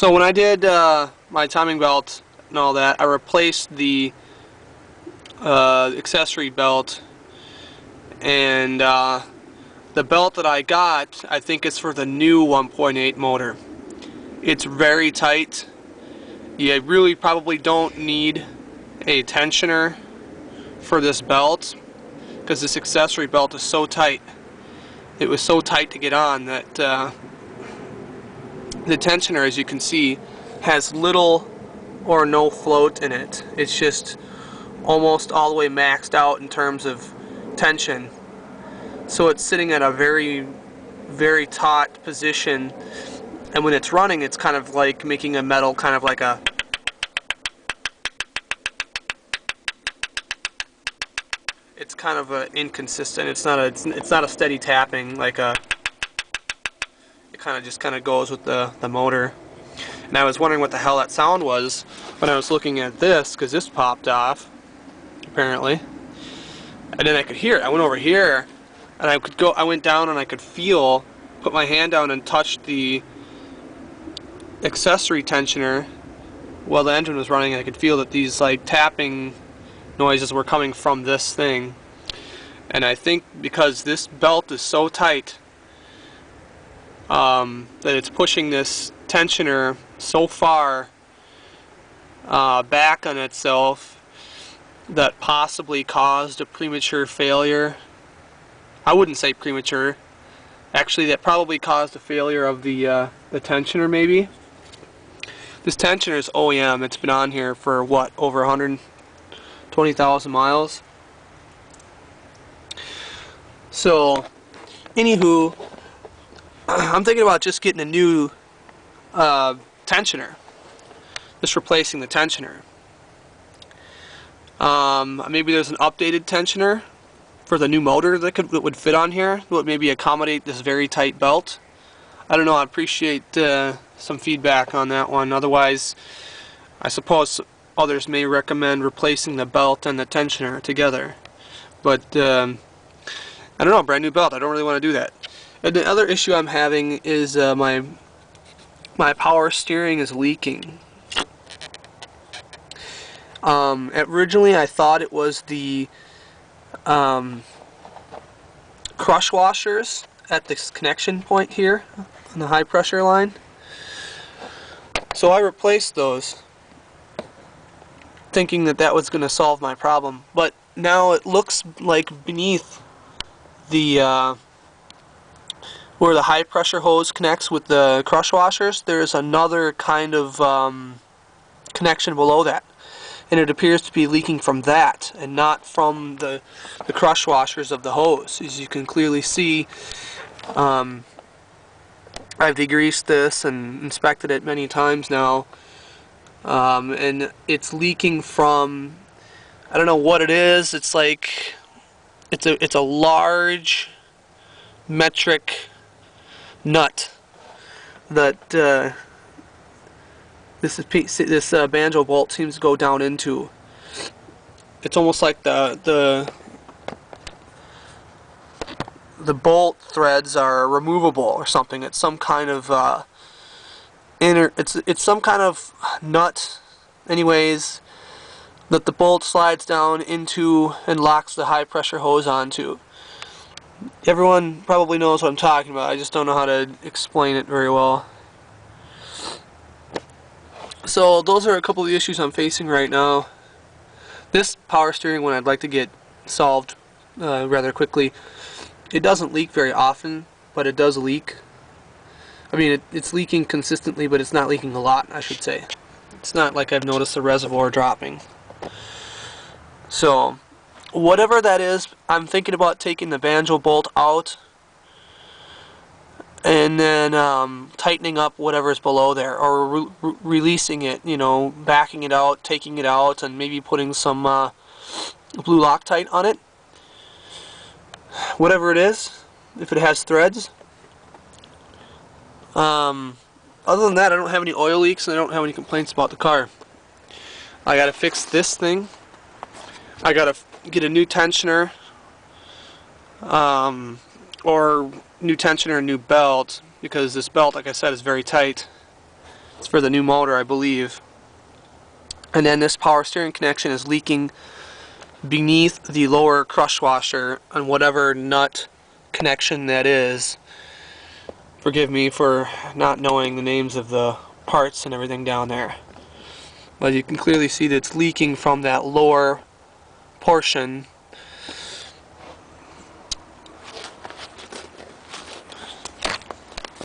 So when I did my timing belt and all that, I replaced the accessory belt, and the belt that I got, I think it's for the new 1.8 motor. It's very tight. You really probably don't need a tensioner for this belt, because this accessory belt is so tight. It was so tight to get on that the tensioner, as you can see, has little or no float in it. It's just almost all the way maxed out in terms of tension. So it's sitting at a very, very taut position, and when it's running, it's kind of like making a metal, kind of like a it's kind of inconsistent. It's not a steady tapping like a. It kind of goes with the motor. And I was wondering what the hell that sound was when I was looking at this, because this popped off apparently, and then I could hear it. I went over here, and I went down, and I could put my hand down and touch the accessory tensioner while the engine was running, and I could feel that these like tapping noises were coming from this thing. And I think because this belt is so tight that it's pushing this tensioner so far back on itself, that possibly caused a premature failure. I wouldn't say premature. Actually, that probably caused a failure of the tensioner, maybe. This tensioner is OEM. It's been on here for what, over 120,000 miles. So, anywho, I'm thinking about just getting a new tensioner. Just replacing the tensioner. Maybe there's an updated tensioner for the new motor that would fit on here, that would maybe accommodate this very tight belt. I don't know. I'd appreciate some feedback on that one. Otherwise, I suppose others may recommend replacing the belt and the tensioner together. But I don't know, brand new belt. I don't really want to do that. And the other issue I'm having is my power steering is leaking. Originally, I thought it was the crush washers at this connection point here on the high pressure line. So I replaced those, thinking that that was going to solve my problem. But now it looks like beneath the where the high pressure hose connects with the crush washers, there's another kind of connection below that. And it appears to be leaking from that and not from the crush washers of the hose. As you can clearly see, I've degreased this and inspected it many times now, and it's leaking from, I don't know what it is. It's like it's a large metric nut that this banjo bolt seems to go down into. It's almost like the bolt threads are removable or something. It's some kind of it's some kind of nut, anyways, that the bolt slides down into and locks the high pressure hose onto. Everyone probably knows what I'm talking about. I just don't know how to explain it very well. So those are a couple of the issues I'm facing right now. This power steering one I'd like to get solved rather quickly. It doesn't leak very often, but it does leak. I mean, it's leaking consistently, but it's not leaking a lot, I should say. It's not like I've noticed the reservoir dropping. So, whatever that is, I'm thinking about taking the banjo bolt out and then tightening up whatever's below there, or releasing it, you know, backing it out, taking it out, and maybe putting some blue Loctite on it. Whatever it is, if it has threads. Other than that, I don't have any oil leaks, and I don't have any complaints about the car. I gotta fix this thing. I gotta get a new tensioner, or new tensioner and new belt, because this belt, like I said, is very tight. It's for the new motor, I believe. And then this power steering connection is leaking beneath the lower crush washer on whatever nut connection that is. Forgive me for not knowing the names of the parts and everything down there. But you can clearly see that it's leaking from that lower portion